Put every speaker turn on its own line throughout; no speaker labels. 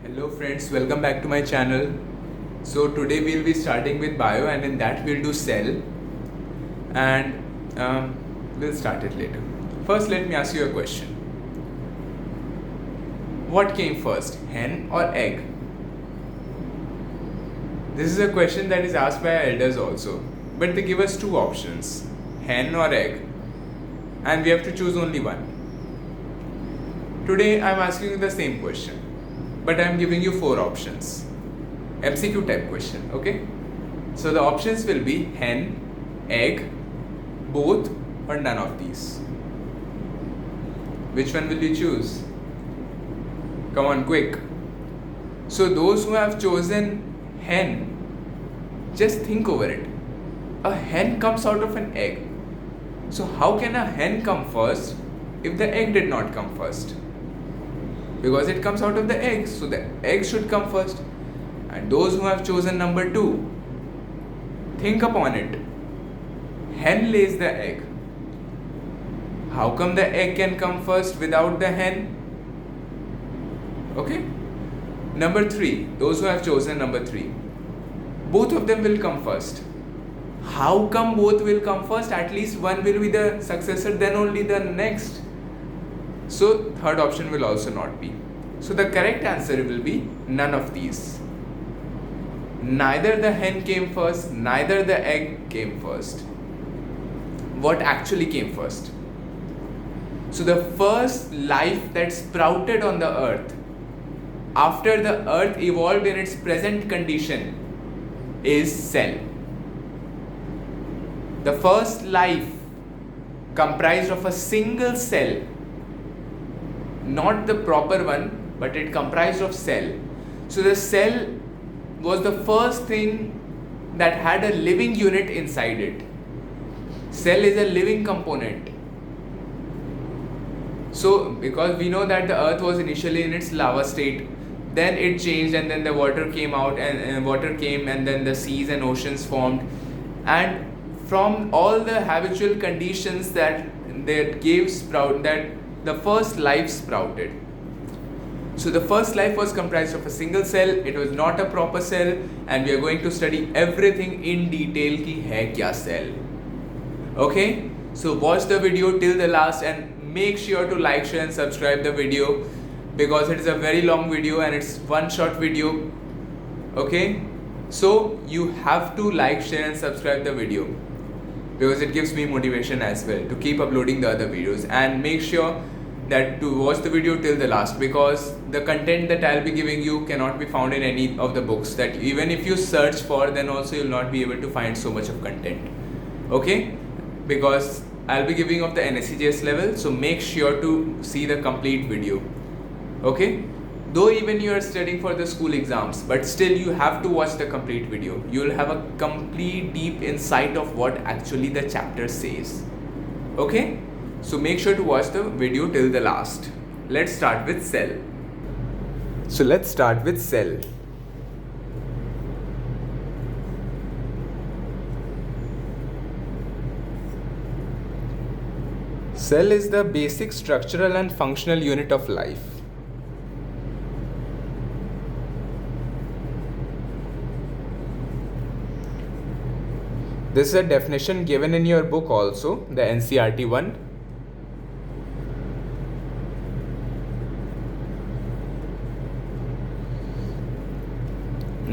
Hello friends, welcome back to my channel. So today we'll be starting with bio and in that we'll do cell and we'll start it later. First let me ask you a question. What came first, hen or egg? This is a question that is asked by our elders also, but they give us two options, hen or egg, and we have to choose only one. Today I am asking you the same question, but I am giving you four options. MCQ type question, okay? So the options will be hen, egg, both, or none of these. Which one will you choose? Come on, quick. So those who have chosen hen, just think over it. A hen comes out of an egg. So how can a hen come first if the egg did not come first? Because it comes out of the egg, so the egg should come first. And those who have chosen number 2, think upon it. Hen lays the egg. How come the egg can come first without the hen? Okay? Number 3, those who have chosen number 3, both of them will come first. How come both will come first? At least one will be the successor, then only the next. So third option will also not be. So the correct answer will be none of these. Neither the hen came first, neither the egg came first. What actually came first? So the first life that sprouted on the earth after the earth evolved in its present condition is cell. The first life comprised of a single cell, not the proper one, but it comprised of cell. So the cell was the first thing that had a living unit inside it. Cell is a living component. So because we know that the earth was initially in its lava state, then it changed and then the water came out and water came and then the seas and oceans formed, and from all the habitual conditions that gave sprout, that the first life sprouted. So the first life was comprised of a single cell. It was not a proper cell, and we are going to study everything in detail ki hai kya cell. Okay, so watch the video till the last and make sure to like, share and subscribe the video, because it is a very long video and it's one short video. Okay, so you have to like, share and subscribe the video, because it gives me motivation as well to keep uploading the other videos. And make sure that to watch the video till the last, because the content that I'll be giving you cannot be found in any of the books, that even if you search for, then also you'll not be able to find so much of content. Okay, because I'll be giving of the NSCGS level, so make sure to see the complete video. Okay, though even you are studying for the school exams, but still you have to watch the complete video. You will have a complete deep insight of what actually the chapter says. Okay, so make sure to watch the video till the last. Let's start with cell. So let's start with cell. Cell is the basic structural and functional unit of life. This is a definition given in your book also, the NCERT one.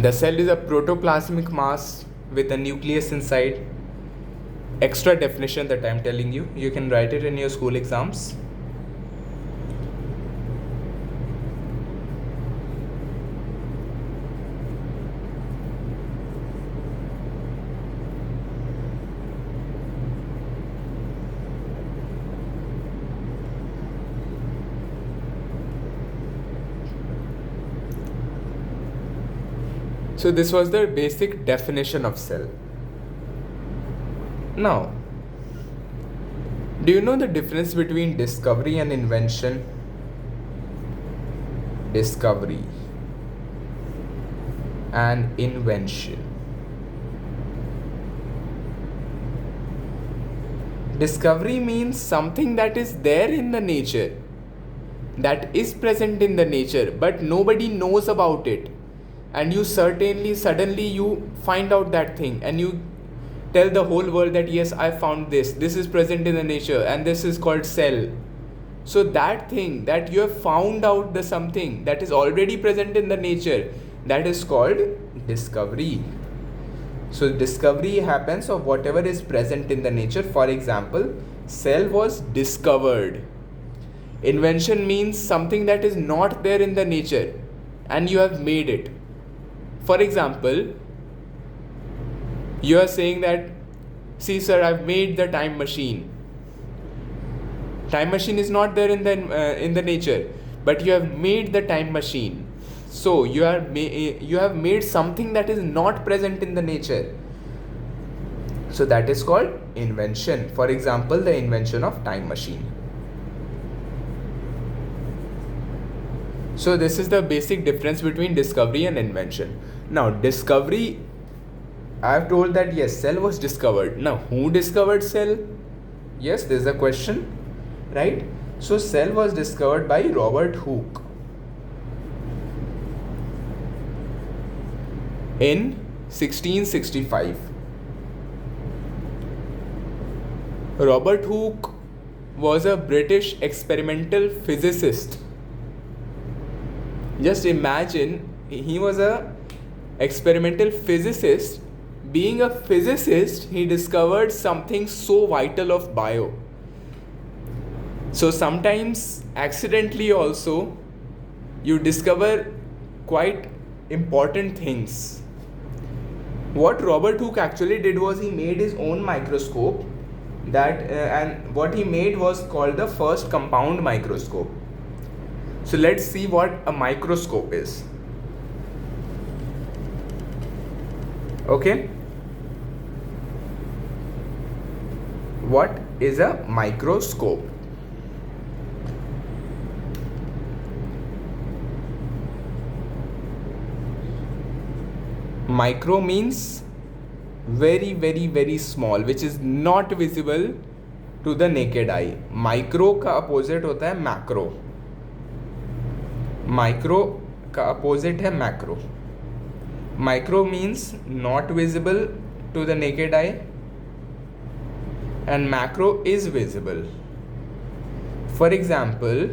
The cell is a protoplasmic mass with a nucleus inside. Extra definition that I am telling you, you can write it in your school exams. So this was the basic definition of cell. Now, do you know the difference between discovery and invention? Discovery and invention. Discovery means something that is there in the nature, that is present in the nature but nobody knows about it, and you suddenly you find out that thing and you tell the whole world that yes, I found this is present in the nature and this is called cell. So that thing that you have found out, the something that is already present in the nature, that is called discovery. So discovery happens of whatever is present in the nature. For example, cell was discovered. Invention means something that is not there in the nature and you have made it. For example, you are saying that, see sir, I've made the time machine. Time machine is not there in the nature, but you have made the time machine. So you have made something that is not present in the nature. So that is called invention. For example, the invention of time machine. So this is the basic difference between discovery and invention. Now discovery, I have told that yes, cell was discovered. Now who discovered cell? Yes, this is a question, right? So cell was discovered by Robert Hooke in 1665. Robert Hooke was a British experimental physicist. Just imagine, he was a experimental physicist. Being a physicist, he discovered something so vital of bio. So sometimes accidentally also you discover quite important things. What Robert Hooke actually did was he made his own microscope and what he made was called the first compound microscope. So let's see what a microscope is. Okay. What is a microscope? Micro means very, very, very small, which is not visible to the naked eye. Micro का opposite होता है macro. Micro का opposite है macro. Micro means not visible to the naked eye and macro is visible. For example,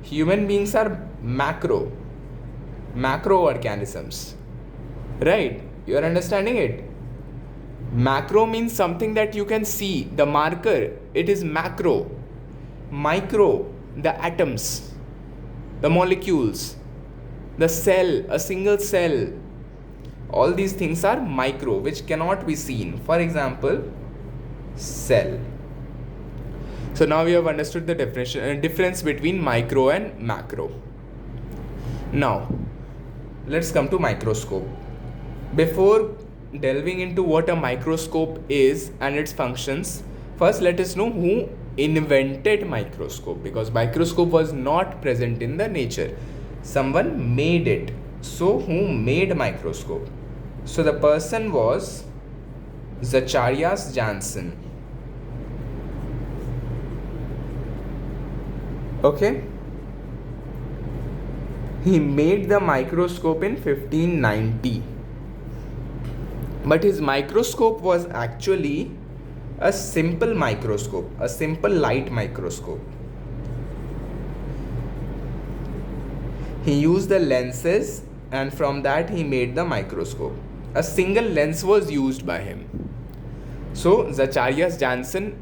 human beings are macroorganisms. Right? You are understanding it? Macro means something that you can see. The marker, it is macro. Micro, the atoms, the molecules, the cell, a single cell. All these things are micro, which cannot be seen. For example, cell. So now we have understood the difference between micro and macro. Now, let's come to microscope. Before delving into what a microscope is and its functions, first let us know who invented microscope, because microscope was not present in the nature. Someone made it. So who made microscope? So the person was Zacharias Janssen. Okay. He made the microscope in 1590. But his microscope was actually a simple microscope, a simple light microscope. He used the lenses and from that he made the microscope. A single lens was used by him. So Zacharias Janssen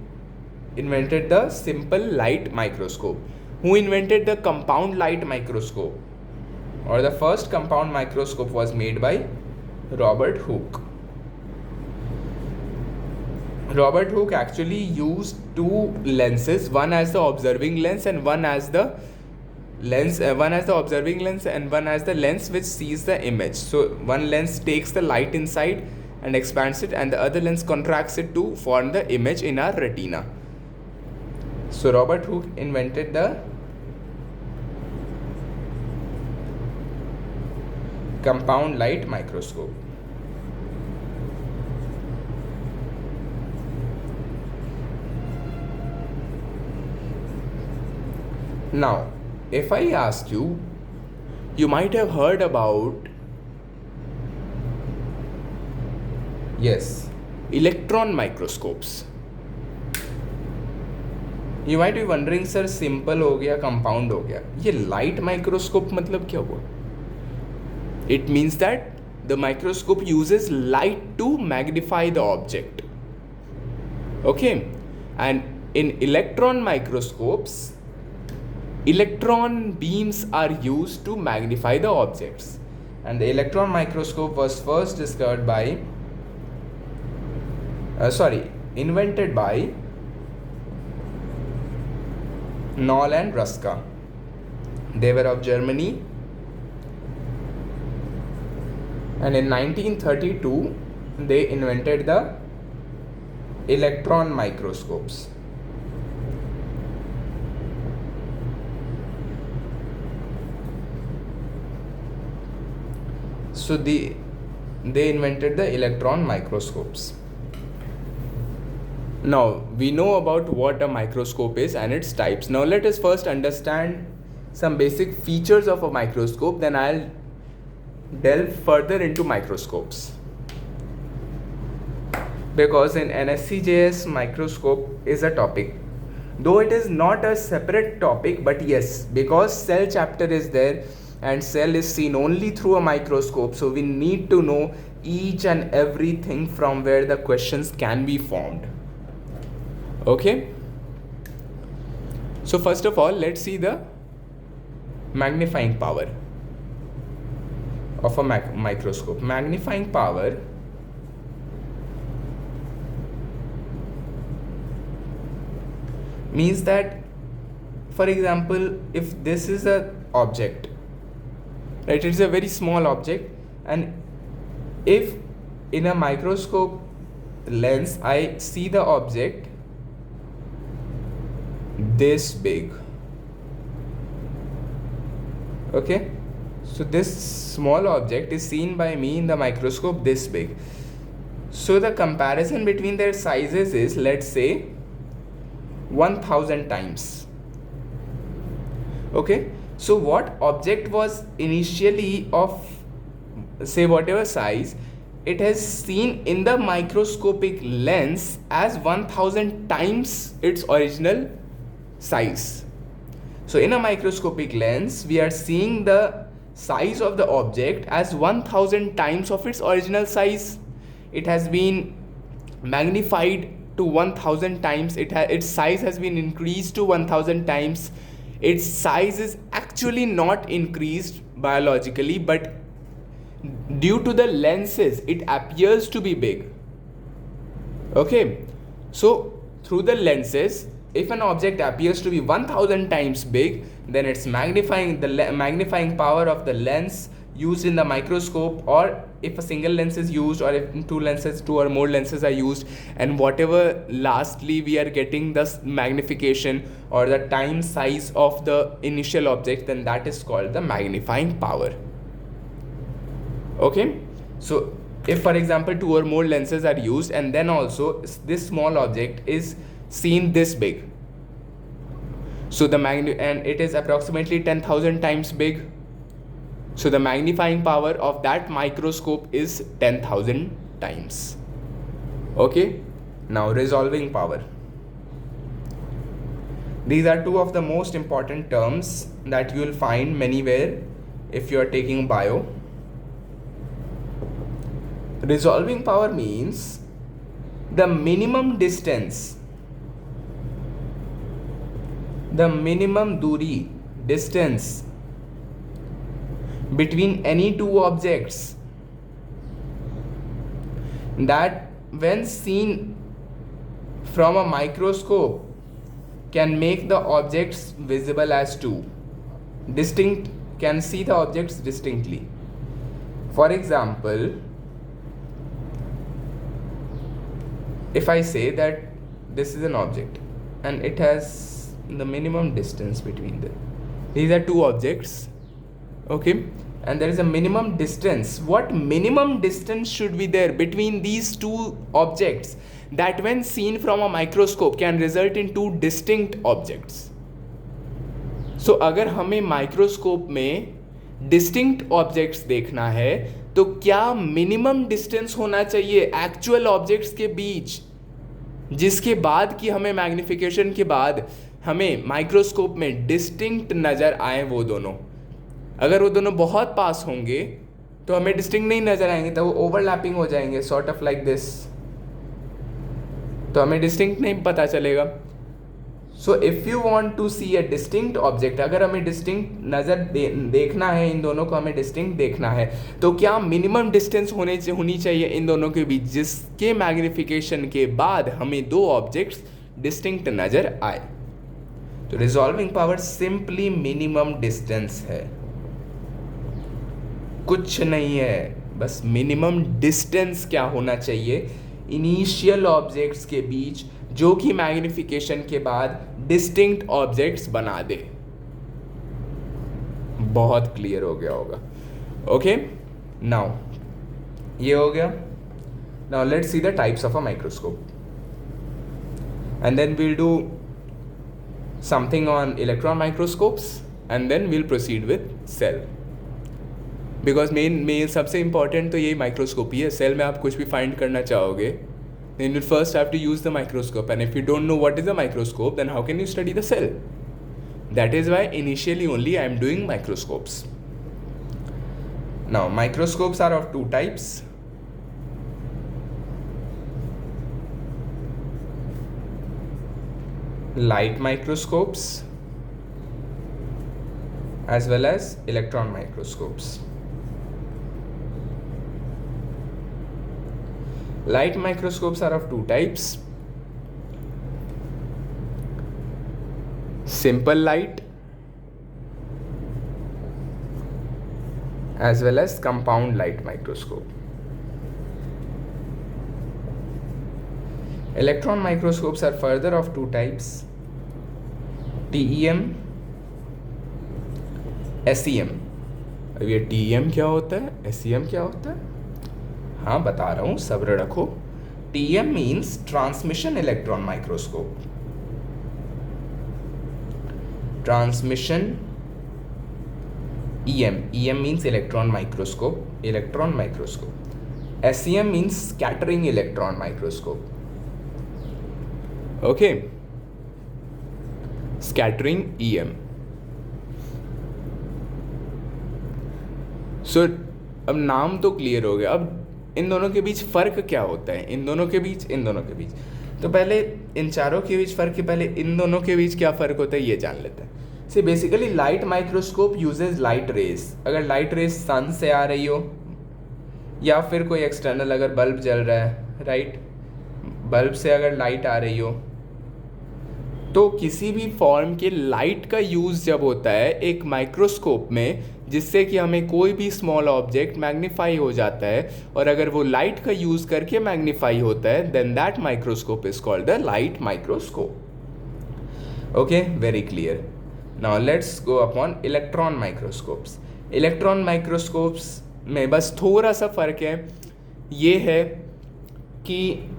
invented the simple light microscope. Who invented the compound light microscope? Or the first compound microscope was made by Robert Hooke. Robert Hooke actually used two lenses, one as the observing lens and one as the observing lens and one as the lens which sees the image. So one lens takes the light inside and expands it, and the other lens contracts it to form the image in our retina. So Robert Hooke invented the compound light microscope. Now, if I ask you, you might have heard about, yes, electron microscopes. You might be wondering, sir, simple हो गया, compound हो गया, ये light microscope मतलब क्या हुआ? It means that the microscope uses light to magnify the object. Okay, and in electron microscopes, electron beams are used to magnify the objects, and the electron microscope was first discovered by invented by Knoll and Ruska. They were of Germany, and in 1932 they invented the electron microscopes. So they invented the electron microscopes. Now we know about what a microscope is and its types. Now let us first understand some basic features of a microscope, then I'll delve further into microscopes. Because in NSCJS, microscope is a topic, though it is not a separate topic, but yes, because cell chapter is there and cell is seen only through a microscope, so we need to know each and everything from where the questions can be formed. Okay, so first of all, let's see the magnifying power of a microscope. Magnifying power means that, for example, if this is a object, right, it's a very small object, and if in a microscope lens I see the object this big, okay, so this small object is seen by me in the microscope this big. So the comparison between their sizes is, let's say, 1000 times. Okay, so what object was initially of, say, whatever size, it has seen in the microscopic lens as 1000 times its original size. So in a microscopic lens, we are seeing the size of the object as 1000 times of its original size. It has been magnified to 1000 times, its size has been increased to 1000 times. Its size is actually not increased biologically, but due to the lenses it appears to be big. Okay, so through the lenses, if an object appears to be 1000 times big, then it's magnifying, the magnifying power of the lens used in the microscope, or if a single lens is used, or if two or more lenses are used, and whatever lastly we are getting the magnification or the time size of the initial object, then that is called the magnifying power. Okay, so if, for example, two or more lenses are used, and then also this small object is seen this big, so the and it is approximately 10,000 times big, so the magnifying power of that microscope is 10,000 times. Okay, now resolving power. These are two of the most important terms that you will find anywhere if you are taking bio. Resolving power means the minimum distance, the minimum distance between any two objects that, when seen from a microscope, can make the objects visible as two, distinct, can see the objects distinctly. For example, if I say that this is an object and it has the minimum distance between them, these are two objects, okay, and there is a minimum distance. What minimum distance should be there between these two objects that, when seen from a microscope, can result in two distinct objects? सो अगर हमें microscope में distinct objects देखना है तो क्या minimum distance होना चाहिए actual objects के बीच, जिसके बाद कि हमें मैग्निफिकेशन के बाद हमें माइक्रोस्कोप में डिस्टिंक्ट नज़र आए वो दोनों। अगर वो दोनों बहुत पास होंगे तो हमें डिस्टिंक्ट नहीं नज़र आएंगे, तो वो ओवरलैपिंग हो जाएंगे सॉर्ट ऑफ लाइक दिस, तो हमें डिस्टिंक्ट नहीं पता चलेगा। So if you want to see a distinct object, अगर हमें डिस्टिंक्ट नज़र देखना है, इन दोनों को हमें डिस्टिंक्ट देखना है, तो क्या मिनिमम डिस्टेंस होनी चाहिए इन दोनों के बीच, जिसके मैग्निफिकेशन के बाद हमें दो ऑब्जेक्ट्स डिस्टिंक्ट नज़र आए। तो resolving power simply minimum distance है, कुछ नहीं है, बस मिनिमम डिस्टेंस क्या होना चाहिए इनिशियल ऑब्जेक्ट्स के बीच, जो कि मैग्निफिकेशन के बाद डिस्टिंक्ट ऑब्जेक्ट्स बना दे। बहुत क्लियर हो गया होगा। ओके, नाउ ये हो गया। Now let's see the types of a microscope and then we'll do something on electron microscopes and then we'll proceed with cell, because main सबसे इंपॉर्टेंट तो यही माइक्रोस्कोप ही है। सेल में आप कुछ भी फाइंड करना चाहोगे, then you first have to use the microscope, and if you don't know what is a microscope, then how can you study the cell? That is why initially only I am doing microscopes. Now microscopes are of two types. Light microscopes as well as electron microscopes. Light microscopes are of two types: simple light as well as compound light microscope. Electron microscopes are further of two types: TEM, SEM. अब ये TEM क्या होता है, SEM क्या होता है? हाँ बता रहा हूँ, सब्र रखो। TEM means transmission electron microscope, transmission EM means electron microscope, SEM means scattering electron microscope. Okay, scattering EM। सो अब नाम तो क्लियर हो गया, अब इन दोनों के बीच फ़र्क क्या होता है, इन दोनों के बीच। तो पहले इन चारों के बीच फ़र्क, पहले इन दोनों के बीच क्या फ़र्क होता है ये जान लेते हैं। See basically light microscope uses light rays. अगर लाइट रेज सन से आ रही हो या फिर कोई एक्सटर्नल, अगर बल्ब जल रहा है, राइट, बल्ब से अगर लाइट आ रही हो, तो किसी भी फॉर्म के लाइट का यूज़ जब होता है एक माइक्रोस्कोप में, जिससे कि हमें कोई भी स्मॉल ऑब्जेक्ट मैग्नीफाई हो जाता है, और अगर वो लाइट का यूज़ करके मैग्नीफाई होता है, then that microscope is called the light microscope. Okay, very clear. Now let's go upon electron microscopes. Electron microscopes में बस थोड़ा सा फ़र्क है, ये है कि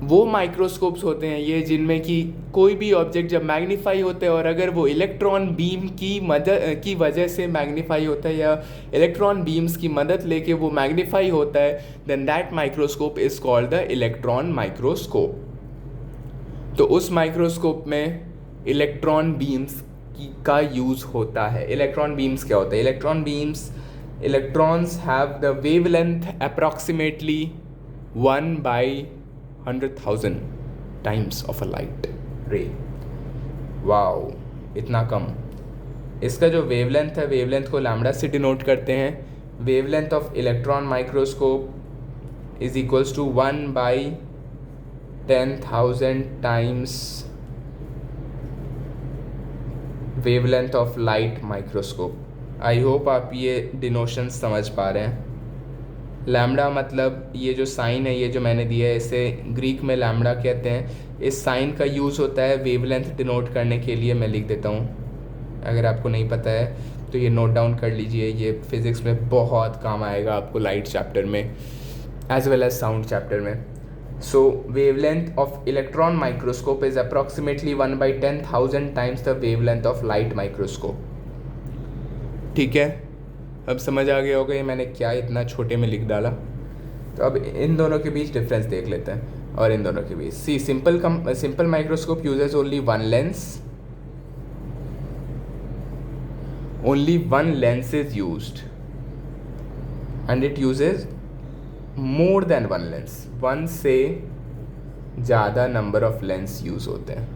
वो माइक्रोस्कोप्स होते हैं ये जिनमें कि कोई भी ऑब्जेक्ट जब मैग्नीफाई होता है, और अगर वो इलेक्ट्रॉन बीम की वजह से मैग्नीफाई होता है या इलेक्ट्रॉन बीम्स की मदद लेके वो मैग्नीफाई होता है, then that microscope is called the electron microscope. तो उस माइक्रोस्कोप में इलेक्ट्रॉन बीम्स का यूज़ होता है। इलेक्ट्रॉन बीम्स क्या होता है? Electrons have the wavelength approximately 1/100,000 times of a light रे। वाओ, इतना कम। इसका जो वेवलेंथ है, वेवलेंथ को लैम्डा से डिनोट करते हैं। Wavelength of electron microscope is equals to 1/10,000 times wavelength of light microscope. I hope आप ये डिनोशन समझ पा रहे हैं। लैम्डा मतलब ये जो साइन है, ये जो मैंने दिया है, इसे ग्रीक में लैम्डा कहते हैं। इस साइन का यूज़ होता है वेवलेंथ डिनोट करने के लिए। मैं लिख देता हूँ, अगर आपको नहीं पता है तो ये नोट डाउन कर लीजिए। ये फिज़िक्स में बहुत काम आएगा आपको, लाइट चैप्टर में as well as sound chapter में। So wavelength of electron microscope is approximately 1/10,000 times the wavelength of light microscope. ठीक है, अब समझ आ गया होगा ये मैंने क्या इतना छोटे में लिख डाला. तो अब इन दोनों के बीच डिफरेंस देख लेते हैं और इन दोनों के बीच. See simple microscope uses only one lens. Only one lens is used and it uses more than one lens. One से ज़्यादा नंबर ऑफ लेंस यूज़ होते हैं.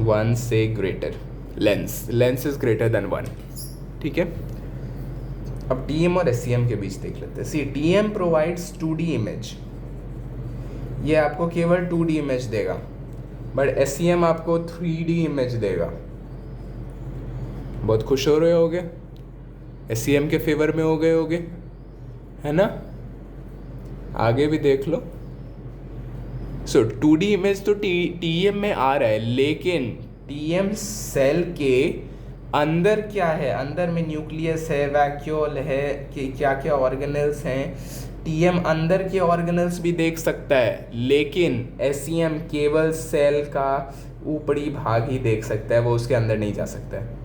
वन से greater lens is greater than one. ठीक है, अब TM और SEM के बीच देख लेते हैं. सी TM प्रोवाइड्स 2D इमेज. ये आपको केवल 2D इमेज देगा, बट SEM आपको 3D इमेज देगा. बहुत खुश हो रहे होगे, SEM के फेवर में हो गए होगे, है ना. आगे भी देख लो. सो 2D इमेज तो TM में आ रहा है, लेकिन TM सेल के अंदर क्या है, अंदर में न्यूक्लियस है, वैक्यूल है, कि क्या क्या ऑर्गेनल्स हैं. TM अंदर के ऑर्गेनल्स भी देख सकता है, लेकिन SEM केवल सेल का ऊपरी भाग ही देख सकता है, वो उसके अंदर नहीं जा सकता है.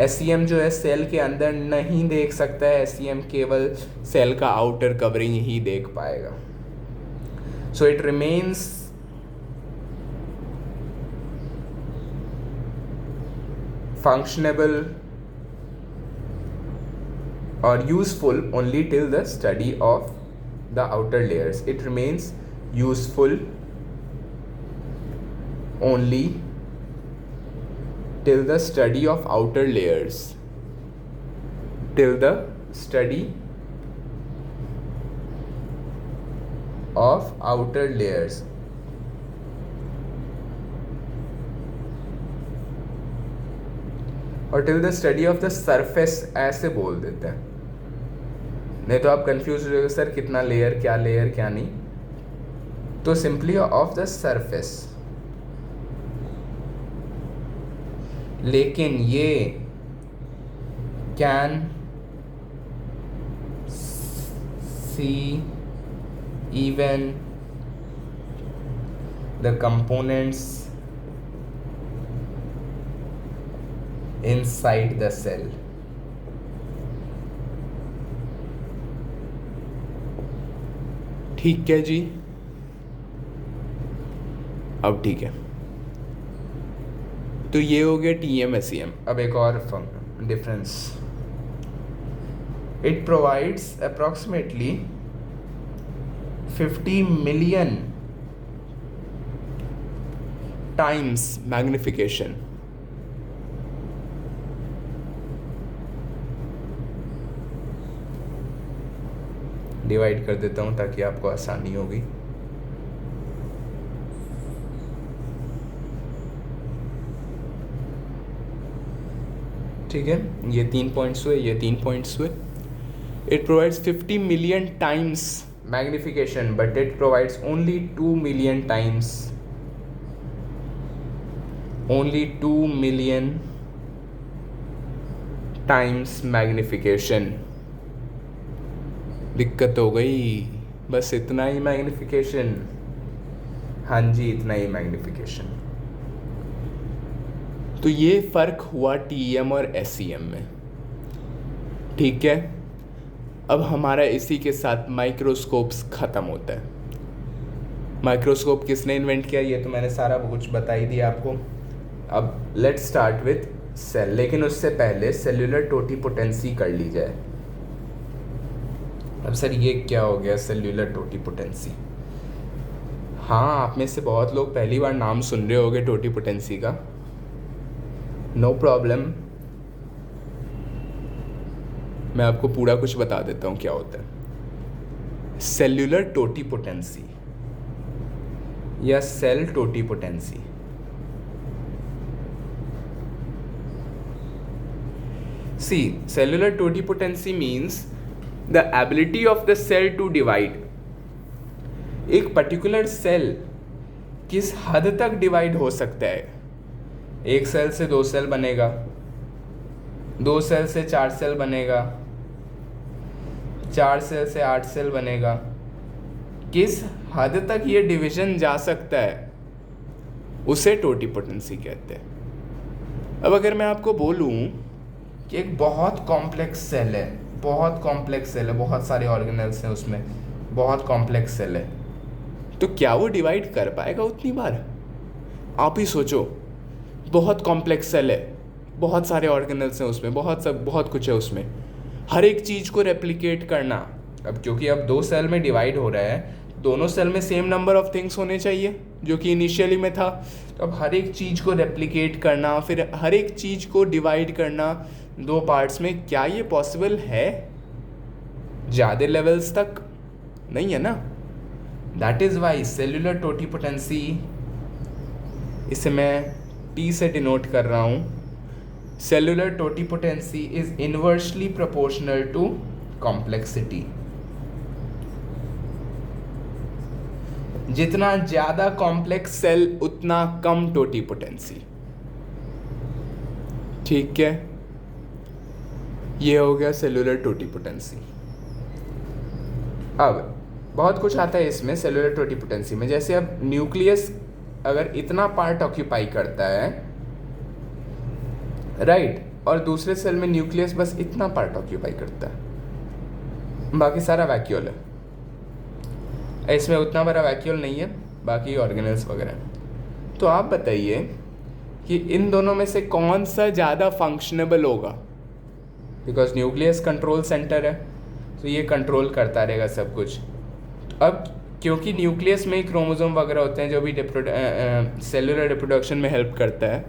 SEM जो है सेल के अंदर नहीं देख सकता है. SEM केवल सेल का आउटर कवरिंग ही देख पाएगा. So it remains functionable or useful only till the study of the outer layers. It remains useful only till the study of outer layers. Till the study of outer layers. और till the study of the surface ऐसे बोल देते हैं, नहीं तो आप confuse हो जाओगे सर कितना लेयर क्या नहीं. तो सिंपली ऑफ द सरफेस. लेकिन ये can see even the components inside the cell. ठीक है जी, अब ठीक है. तो ये हो गया TM SEM. अब एक और difference. It provides approximately 50 million times magnification. Divide कर देता हूँ ताकि आपको आसानी होगी. ठीक है, ये 3 पॉइंट्स हुए, ये 3 पॉइंट्स हुए. It provides 50 million times magnification, but it provides only 2 million times. Only 2 million times magnification. दिक्कत हो गई, बस इतना ही मैग्निफिकेशन. हाँ जी, इतना ही मैग्निफिकेशन. तो ये फ़र्क हुआ TM और SEM में. ठीक है, अब हमारा इसी के साथ माइक्रोस्कोप्स ख़त्म होता है. माइक्रोस्कोप किसने इन्वेंट किया ये तो मैंने सारा कुछ बता ही दिया आपको. अब लेट्स स्टार्ट विथ सेल, लेकिन उससे पहले सेल्यूलर टोटीपोटेंसी कर ली जाए. अब सर ये क्या हो गया सेल्यूलर टोटीपोटेंसी? हाँ, आप में से बहुत लोग पहली बार नाम सुन रहे होंगे टोटीपोटेंसी का. नो प्रॉब्लम, मैं आपको पूरा कुछ बता देता हूँ क्या होता है. सेल्यूलर टोटीपोटेंसी या cell totipotency. See, cellular totipotency means the ability of the cell to divide. एक पर्टिकुलर सेल किस हद तक डिवाइड हो सकता है. एक सेल से 2 सेल बनेगा, 2 सेल से 4 सेल बनेगा, 4 सेल से 8 सेल बनेगा, किस हद तक ये डिवीजन जा सकता है उसे टोटिपोटेंसी कहते हैं। अब अगर मैं आपको बोलूं कि एक बहुत कॉम्प्लेक्स सेल है, बहुत कॉम्प्लेक्स सेल है, बहुत सारे ऑर्गेनेल्स हैं उसमें, बहुत कॉम्प्लेक्स सेल है, तो क्या वो डिवाइड कर पाएगा उतनी बार? आप ही सोचो, बहुत कॉम्प्लेक्स सेल है, बहुत सारे ऑर्गेनल्स हैं उसमें, बहुत कुछ है उसमें, हर एक चीज़ को रेप्लिकेट करना। अब क्योंकि अब 2 सेल में डिवाइड हो रहा है, दोनों सेल में सेम नंबर ऑफ थिंग्स होने चाहिए जो कि इनिशियली में था। तो अब हर एक चीज़ को रेप्लिकेट करना, फिर हर एक चीज़ को डिवाइड करना 2 पार्ट्स में, क्या ये पॉसिबल है ज़्यादा लेवल्स तक? नहीं है ना। That is why cellular totipotency, इसे मैं T से डिनोट कर रहा हूँ, cellular totipotency is inversely proportional to complexity. जितना ज़्यादा कॉम्प्लेक्स सेल उतना कम टोटिपोटेंसी। ठीक है, ये हो गया सेल्यूलर टोटिपोटेंसी। अब बहुत कुछ आता है इसमें सेल्यूलर टोटिपोटेंसी में, जैसे अब न्यूक्लियस अगर इतना पार्ट ऑक्यूपाई करता है, राइट, और दूसरे सेल में न्यूक्लियस बस इतना पार्ट ऑक्यूपाई करता है, बाकी सारा वैक्यूल है, इसमें उतना बड़ा वैक्यूल नहीं है, बाकी ऑर्गेनल्स वगैरह। तो आप बताइए कि इन दोनों में से कौन सा ज़्यादा फंक्शनेबल होगा? बिकॉज न्यूक्लियस कंट्रोल सेंटर है, तो ये कंट्रोल करता रहेगा सब कुछ। अब क्योंकि न्यूक्लियस में ही क्रोमोसोम वगैरह होते हैं जो भी सेलुलर रिप्रोडक्शन में हेल्प करता है,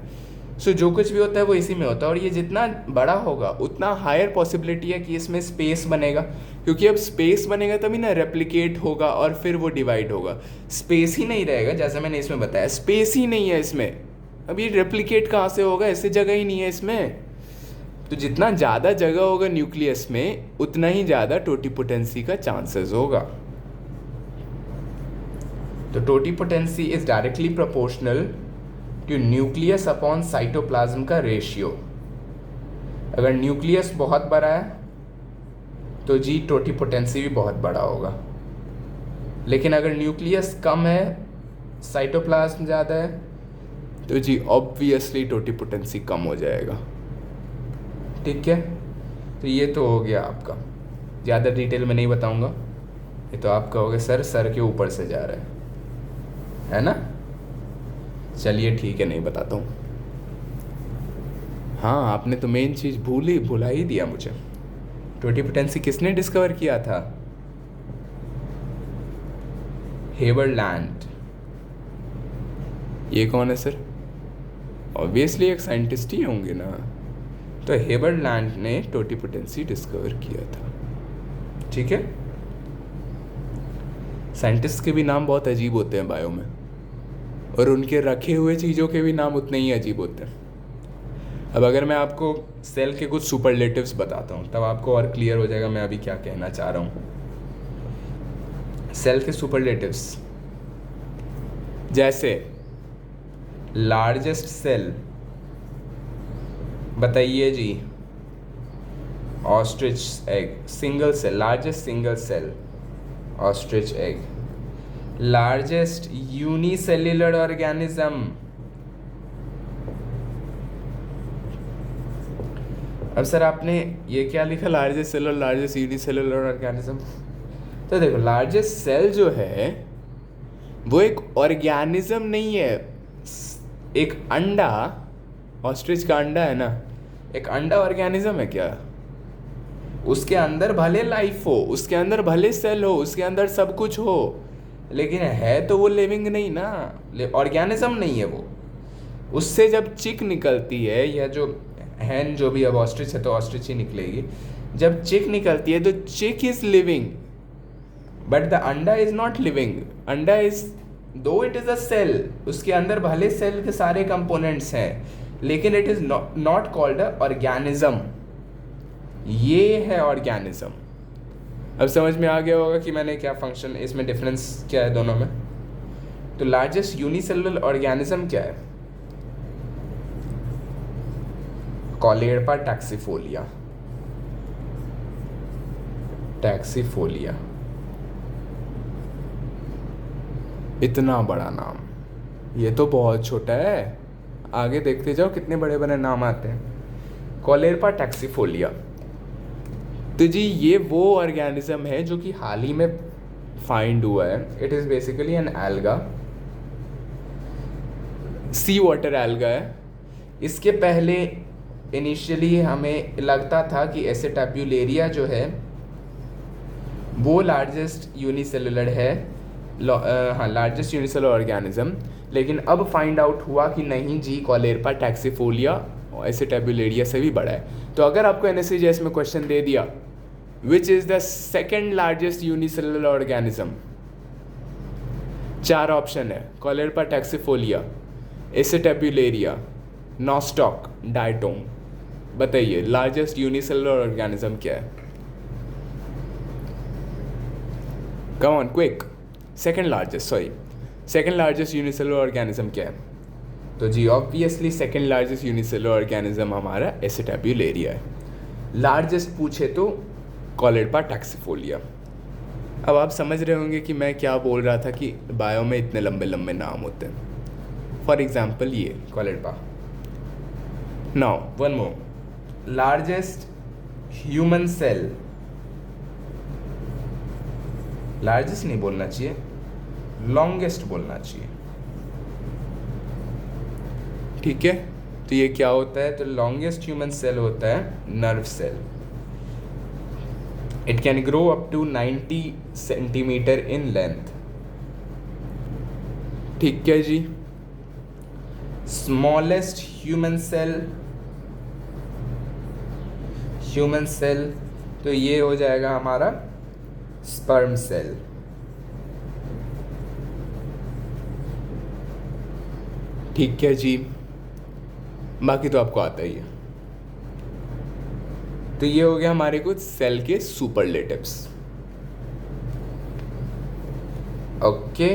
सो जो कुछ भी होता है वो इसी में होता है, और ये जितना बड़ा होगा उतना हायर पॉसिबिलिटी है कि इसमें स्पेस बनेगा, क्योंकि अब स्पेस बनेगा तभी ना रेप्लिकेट होगा और फिर वो डिवाइड होगा। स्पेस ही नहीं रहेगा, जैसा मैंने इसमें बताया, स्पेस ही नहीं है इसमें, अब ये रेप्लिकेट कहाँ से होगा? ऐसे जगह ही नहीं है इसमें। तो जितना ज़्यादा जगह होगा न्यूक्लियस में उतना ही ज़्यादा टोटिपोटेंसी का चांसेस होगा। तो totipotency is directly proportional to nucleus upon cytoplasm का रेशियो। अगर न्यूक्लियस बहुत बड़ा है तो जी टोटिपोटेंसी भी बहुत बड़ा होगा, लेकिन अगर न्यूक्लियस कम है, साइटोप्लाज्म ज़्यादा है, तो जी ऑब्वियसली टोटिपोटेंसी कम हो जाएगा। ठीक है, तो ये तो हो गया आपका, ज़्यादा डिटेल में नहीं बताऊंगा, ये तो आप कहोगे सर के ऊपर से जा रहा है ना। चलिए ठीक है, नहीं बताता हूँ। हाँ, आपने तो मेन चीज़ भुला ही दिया मुझे। टोटिपोटेंसी किसने डिस्कवर किया था? हेबरलैंड। ये कौन है सर? ऑब्वियसली एक साइंटिस्ट ही होंगे ना। तो हेबरलैंड ने टोटिपोटेंसी डिस्कवर किया था। ठीक है, साइंटिस्ट के भी नाम बहुत अजीब होते हैं बायो में, और उनके रखे हुए चीज़ों के भी नाम उतने ही अजीब होते हैं। अब अगर मैं आपको सेल के कुछ सुपरलेटिव्स बताता हूँ तब आपको और क्लियर हो जाएगा मैं अभी क्या कहना चाह रहा हूँ। सेल के सुपरलेटिव्स जैसे लार्जेस्ट सेल, बताइए जी, ostrich egg, single cell, largest single cell ostrich egg, largest unicellular organism. अब सर आपने ये क्या लिखा, लार्जेस्ट सेल और लार्जेस्ट यूनिसेल्युलर ऑर्गेनिज्म? तो देखो, लार्जेस्ट सेल जो है वो एक ऑर्गेनिज्म नहीं है, एक अंडा, ऑस्ट्रिच का अंडा है ना, एक अंडा ऑर्गेनिज्म है क्या? उसके अंदर भले लाइफ हो, उसके अंदर भले सेल हो, उसके अंदर सब कुछ हो, लेकिन है तो वो लिविंग नहीं ना, ऑर्गेनिज्म नहीं है वो। उससे जब चिक निकलती है, या जो हैन, जो भी, अब ऑस्ट्रिच है तो ऑस्ट्रिच ही निकलेगी, जब चिक निकलती है तो चिक इज लिविंग, बट द अंडा इज नॉट लिविंग। अंडा इज, दो इट इज अ सेल, उसके अंदर भले सेल के सारे कंपोनेंट्स हैं, लेकिन it is not called a organism. ये है ऑर्गेनिज्म। अब समझ में आ गया होगा कि मैंने क्या फंक्शन, इसमें डिफरेंस क्या है दोनों में। तो लार्जेस्ट यूनिसेलुलर ऑर्गेनिज्म क्या है? कॉलेर्पा टैक्सीफोलिया, टैक्सीफोलिया। इतना बड़ा नाम, ये तो बहुत छोटा है। आगे देखते जाओ कितने बड़े बड़े नाम आते हैं। कॉलेरपा टैक्सीफोलिया। तो जी ये वो ऑर्गेनिज्म है जो कि हाल ही में फाइंड हुआ है। It is basically an alga, sea water alga है। इसके पहले इनिशियली हमें लगता था कि एसिटाब्यूलेरिया जो है वो लार्जेस्ट यूनिसेलुलर है, हाँ लार्जेस्ट यूनिसेलुलर ऑर्गेनिज्म। लेकिन अब फाइंड आउट हुआ कि नहीं जी, कॉलेरपा टैक्सीफोलिया एसिटाब्यूलेरिया से भी बड़ा है। तो अगर आपको एनएससीजीएस में क्वेश्चन दे दिया which is the second largest unicellular organism, 4 option है, कॉलेरपा टैक्सीफोलिया, एसिटाब्यूलेरिया, नॉस्टॉक, डायटोम। बताइए लार्जेस्ट यूनिसेलुलर ऑर्गेनिज्म क्या है? Come on quick. Second largest unicellular organism क्या है? तो जी obviously second largest unicellular organism हमारा एसिटाब्यूलेरिया है। लार्जेस्ट पूछे तो कॉलेरपा टैक्सीफोलिया। अब आप समझ रहे होंगे कि मैं क्या बोल रहा था कि बायो में इतने लंबे लंबे नाम होते हैं। फॉर एग्जाम्पल ये caulerpa. Now one more, largest human cell, largest नहीं बोलना चाहिए, लॉन्गेस्ट बोलना चाहिए, ठीक है? तो ये क्या होता है? तो लॉन्गेस्ट ह्यूमन सेल होता है nerve cell. It can grow up to 90 centimetre in length, ठीक है जी। स्मॉलेस्ट ह्यूमन सेल तो ये हो जाएगा हमारा स्पर्म सेल, ठीक है जी। बाकी तो आपको आता ही है। तो ये हो गया हमारे कुछ सेल के सुपरलेटिव्स, ओके।